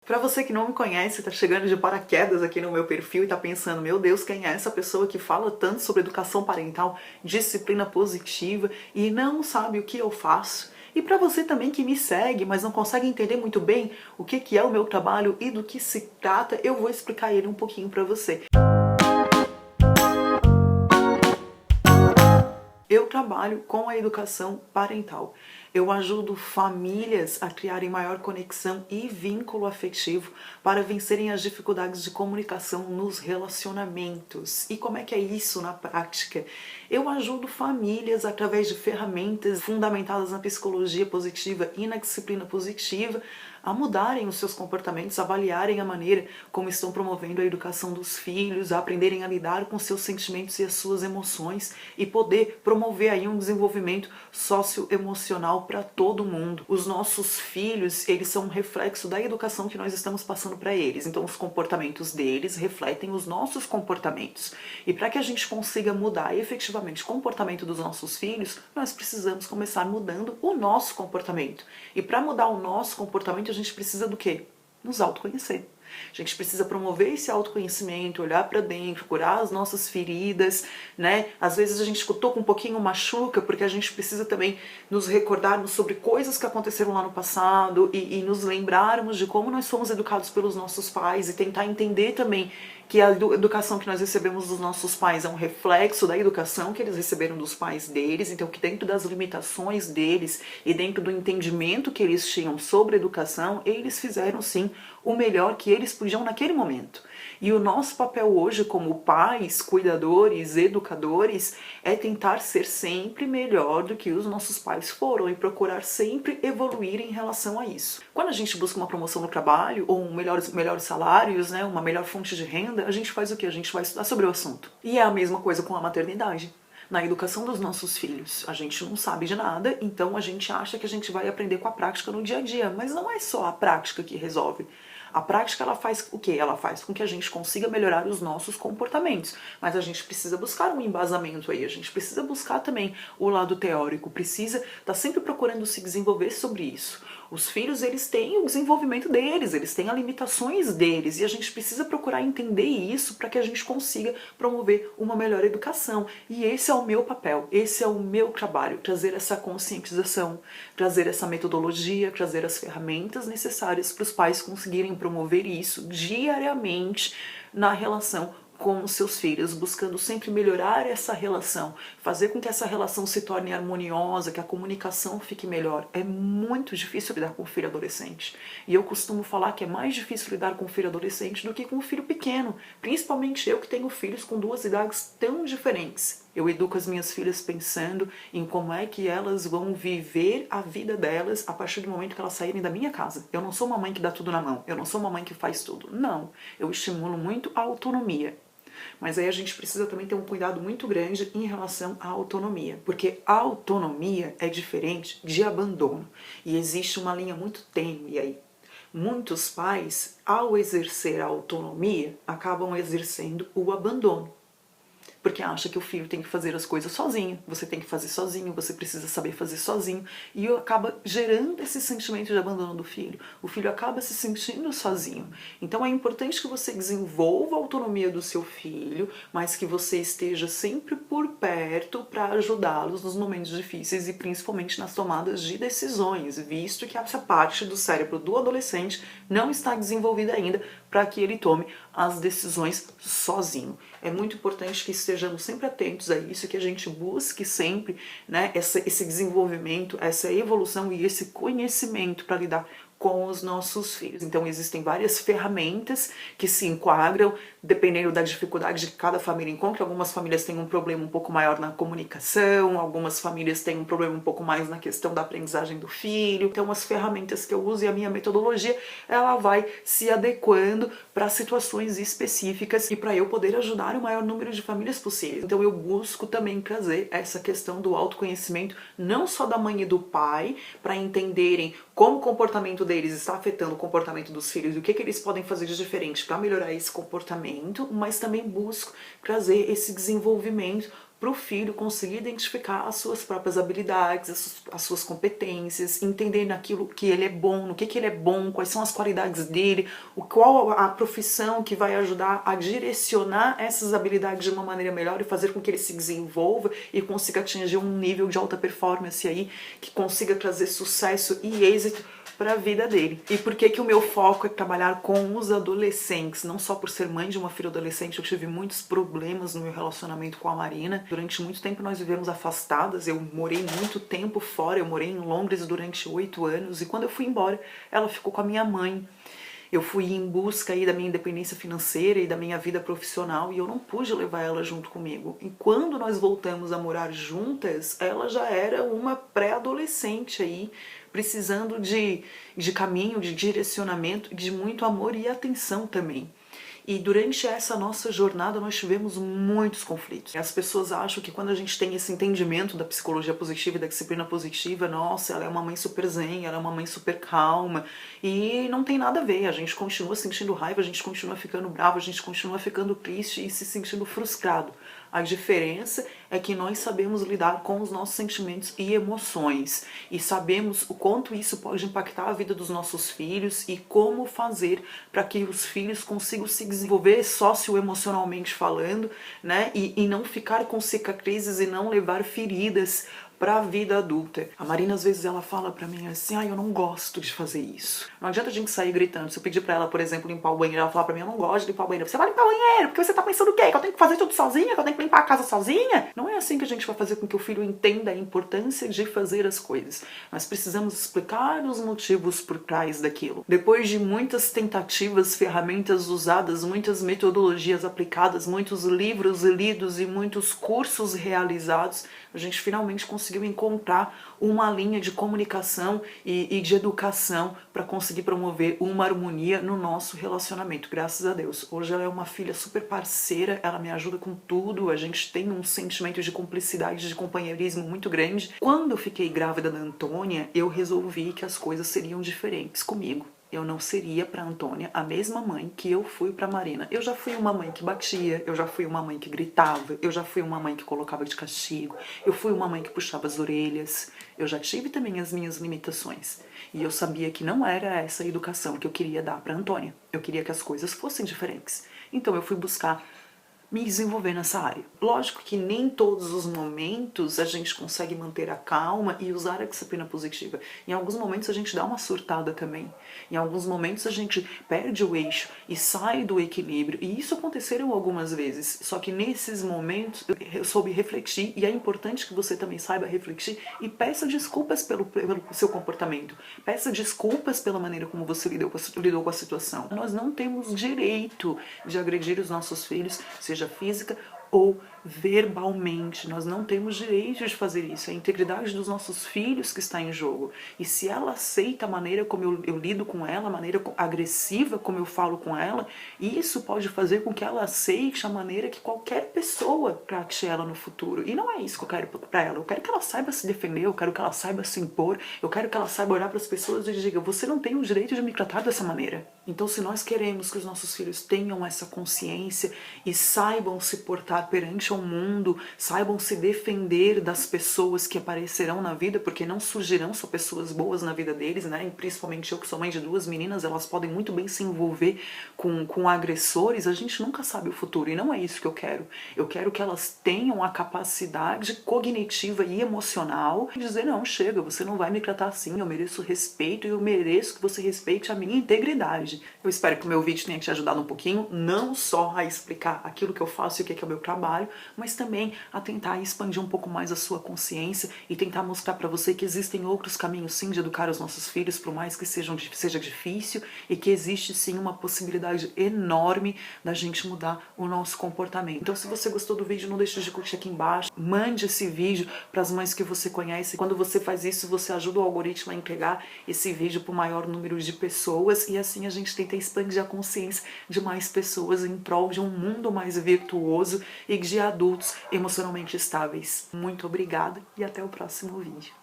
Pra você que não me conhece, tá chegando de paraquedas aqui no meu perfil e tá pensando, meu Deus, quem é essa pessoa que fala tanto sobre educação parental, disciplina positiva e não sabe o que eu faço? E pra você também que me segue, mas não consegue entender muito bem o que é o meu trabalho e do que se trata, eu vou explicar ele um pouquinho pra você. Eu trabalho com a educação parental. Eu ajudo famílias a criarem maior conexão e vínculo afetivo para vencerem as dificuldades de comunicação nos relacionamentos. E como é que é isso na prática? Eu ajudo famílias através de ferramentas fundamentadas na psicologia positiva e na disciplina positiva a mudarem os seus comportamentos, avaliarem a maneira como estão promovendo a educação dos filhos, a aprenderem a lidar com seus sentimentos e as suas emoções e poder promover aí um desenvolvimento socioemocional para todo mundo. Os nossos filhos, eles são um reflexo da educação que nós estamos passando para eles. Então os comportamentos deles refletem os nossos comportamentos. E para que a gente consiga mudar efetivamente o comportamento dos nossos filhos, nós precisamos começar mudando o nosso comportamento. E para mudar o nosso comportamento, a gente precisa do quê? Nos autoconhecer. A gente precisa promover esse autoconhecimento, olhar para dentro, curar as nossas feridas, né? Às vezes a gente toca um pouquinho machuca, porque a gente precisa também nos recordarmos sobre coisas que aconteceram lá no passado e nos lembrarmos de como nós fomos educados pelos nossos pais e tentar entender também que a educação que nós recebemos dos nossos pais é um reflexo da educação que eles receberam dos pais deles, então que dentro das limitações deles e dentro do entendimento que eles tinham sobre educação, eles fizeram sim o melhor que eles podiam naquele momento. E o nosso papel hoje como pais, cuidadores, educadores, é tentar ser sempre melhor do que os nossos pais foram e procurar sempre evoluir em relação a isso. Quando a gente busca uma promoção no trabalho ou melhores salários, né, uma melhor fonte de renda, a gente faz o quê? A gente vai estudar sobre o assunto. E é a mesma coisa com a maternidade. Na educação dos nossos filhos, a gente não sabe de nada, então a gente acha que a gente vai aprender com a prática no dia a dia, mas não é só a prática que resolve. A prática, ela faz o quê? Ela faz com que a gente consiga melhorar os nossos comportamentos, mas a gente precisa buscar um embasamento aí, a gente precisa buscar também o lado teórico, precisa estar sempre procurando se desenvolver sobre isso. Os filhos, eles têm o desenvolvimento deles, eles têm as limitações deles, e a gente precisa procurar entender isso para que a gente consiga promover uma melhor educação. E esse é o meu papel, esse é o meu trabalho, trazer essa conscientização, trazer essa metodologia, trazer as ferramentas necessárias para os pais conseguirem promover isso diariamente na relação com os seus filhos, buscando sempre melhorar essa relação, fazer com que essa relação se torne harmoniosa, que a comunicação fique melhor. É muito difícil lidar com um filho adolescente. E eu costumo falar que é mais difícil lidar com um filho adolescente do que com um filho pequeno, principalmente eu que tenho filhos com duas idades tão diferentes. Eu educo as minhas filhas pensando em como é que elas vão viver a vida delas a partir do momento que elas saírem da minha casa. Eu não sou uma mãe que dá tudo na mão, eu não sou uma mãe que faz tudo. Não, eu estimulo muito a autonomia. Mas aí a gente precisa também ter um cuidado muito grande em relação à autonomia, porque a autonomia é diferente de abandono e existe uma linha muito tênue aí. Muitos pais, ao exercer a autonomia, acabam exercendo o abandono. Porque acha que o filho tem que fazer as coisas sozinho, você tem que fazer sozinho, você precisa saber fazer sozinho, e acaba gerando esse sentimento de abandono do filho. O filho acaba se sentindo sozinho. Então é importante que você desenvolva a autonomia do seu filho, mas que você esteja sempre por perto para ajudá-los nos momentos difíceis e principalmente nas tomadas de decisões, visto que essa parte do cérebro do adolescente não está desenvolvida ainda para que ele tome as decisões sozinho. É muito importante que estejamos sempre atentos a isso, que a gente busque sempre, né, esse desenvolvimento, essa evolução e esse conhecimento para lidar com os nossos filhos. Então existem várias ferramentas que se enquadram dependendo da dificuldade que cada família encontra. Algumas famílias têm um problema um pouco maior na comunicação, algumas famílias têm um problema um pouco mais na questão da aprendizagem do filho. Então as ferramentas que eu uso e a minha metodologia, ela vai se adequando para situações específicas e para eu poder ajudar o maior número de famílias possível. Então eu busco também trazer essa questão do autoconhecimento, não só da mãe e do pai, para entenderem como o comportamento deles está afetando o comportamento dos filhos e o que eles podem fazer de diferente para melhorar esse comportamento, mas também busco trazer esse desenvolvimento para o filho conseguir identificar as suas próprias habilidades, as suas competências, entender naquilo que ele é bom, no que ele é bom, quais são as qualidades dele, qual a profissão que vai ajudar a direcionar essas habilidades de uma maneira melhor e fazer com que ele se desenvolva e consiga atingir um nível de alta performance aí, que consiga trazer sucesso e êxito para a vida dele. E por que o meu foco é trabalhar com os adolescentes? Não só por ser mãe de uma filha adolescente, eu tive muitos problemas no meu relacionamento com a Marina. Durante muito tempo nós vivemos afastadas, eu morei muito tempo fora, eu morei em Londres durante 8 anos, e quando eu fui embora, ela ficou com a minha mãe. Eu fui em busca aí da minha independência financeira e da minha vida profissional, e eu não pude levar ela junto comigo. E quando nós voltamos a morar juntas, ela já era uma pré-adolescente aí, precisando de caminho, de direcionamento, de muito amor e atenção também. E durante essa nossa jornada nós tivemos muitos conflitos. As pessoas acham que quando a gente tem esse entendimento da psicologia positiva e da disciplina positiva, nossa, ela é uma mãe super zen, ela é uma mãe super calma. E não tem nada a ver, a gente continua sentindo raiva, a gente continua ficando bravo, a gente continua ficando triste e se sentindo frustrado. A diferença é que nós sabemos lidar com os nossos sentimentos e emoções e sabemos o quanto isso pode impactar a vida dos nossos filhos e como fazer para que os filhos consigam se desenvolver socioemocionalmente falando, né? E não ficar com cicatrizes e não levar feridas para a vida adulta. A Marina às vezes ela fala pra mim assim, eu não gosto de fazer isso. Não adianta a gente sair gritando. Se eu pedir pra ela, por exemplo, limpar o banheiro, ela fala pra mim, eu não gosto de limpar o banheiro. Você vai limpar o banheiro porque você tá pensando o quê? Que eu tenho que fazer tudo sozinha? Que eu tenho que limpar a casa sozinha? Não é assim que a gente vai fazer com que o filho entenda a importância de fazer as coisas. Nós precisamos explicar os motivos por trás daquilo. Depois de muitas tentativas, ferramentas usadas, muitas metodologias aplicadas, muitos livros lidos e muitos cursos realizados, a gente finalmente conseguiu encontrar uma linha de comunicação e de educação para conseguir promover uma harmonia no nosso relacionamento, graças a Deus. Hoje ela é uma filha super parceira, ela me ajuda com tudo, a gente tem um sentimento de cumplicidade, de companheirismo muito grande. Quando eu fiquei grávida da Antônia, eu resolvi que as coisas seriam diferentes comigo. Eu não seria para Antônia a mesma mãe que eu fui para Marina. Eu já fui uma mãe que batia, eu já fui uma mãe que gritava, eu já fui uma mãe que colocava de castigo, eu fui uma mãe que puxava as orelhas. Eu já tive também as minhas limitações. E eu sabia que não era essa a educação que eu queria dar para Antônia. Eu queria que as coisas fossem diferentes. Então eu fui buscar me desenvolver nessa área. Lógico que nem todos os momentos a gente consegue manter a calma e usar a disciplina positiva. Em alguns momentos a gente dá uma surtada também. Em alguns momentos a gente perde o eixo e sai do equilíbrio. E isso aconteceram algumas vezes. Só que nesses momentos eu soube refletir, e é importante que você também saiba refletir e peça desculpas pelo seu comportamento. Peça desculpas pela maneira como você lidou com a situação. Nós não temos direito de agredir os nossos filhos, seja física ou verbalmente. Nós não temos direito de fazer isso. É a integridade dos nossos filhos que está em jogo. E se ela aceita a maneira como eu lido com ela, a maneira agressiva como eu falo com ela, isso pode fazer com que ela aceite a maneira que qualquer pessoa trate ela no futuro. E não é isso que eu quero para ela. Eu quero que ela saiba se defender, eu quero que ela saiba se impor, eu quero que ela saiba olhar para as pessoas e diga, você não tem o direito de me tratar dessa maneira. Então, se nós queremos que os nossos filhos tenham essa consciência e saibam se portar perante ao mundo, saibam se defender das pessoas que aparecerão na vida, porque não surgirão só pessoas boas na vida deles, né? E principalmente eu que sou mãe de 2 meninas, elas podem muito bem se envolver com agressores, a gente nunca sabe o futuro, e não é isso que eu quero. Eu quero que elas tenham a capacidade cognitiva e emocional de dizer, não, chega, você não vai me tratar assim, eu mereço respeito e eu mereço que você respeite a minha integridade. Eu espero que o meu vídeo tenha te ajudado um pouquinho, não só a explicar aquilo que eu faço e o que é o meu trabalho, mas também a tentar expandir um pouco mais a sua consciência e tentar mostrar para você que existem outros caminhos sim de educar os nossos filhos, por mais que seja difícil, e que existe sim uma possibilidade enorme da gente mudar o nosso comportamento. Então, se você gostou do vídeo, não deixe de curtir aqui embaixo, mande esse vídeo para as mães que você conhece. Quando você faz isso, você ajuda o algoritmo a entregar esse vídeo para o maior número de pessoas, e assim a gente tenta expandir a consciência de mais pessoas em prol de um mundo mais virtuoso e de adultos emocionalmente estáveis. Muito obrigada e até o próximo vídeo.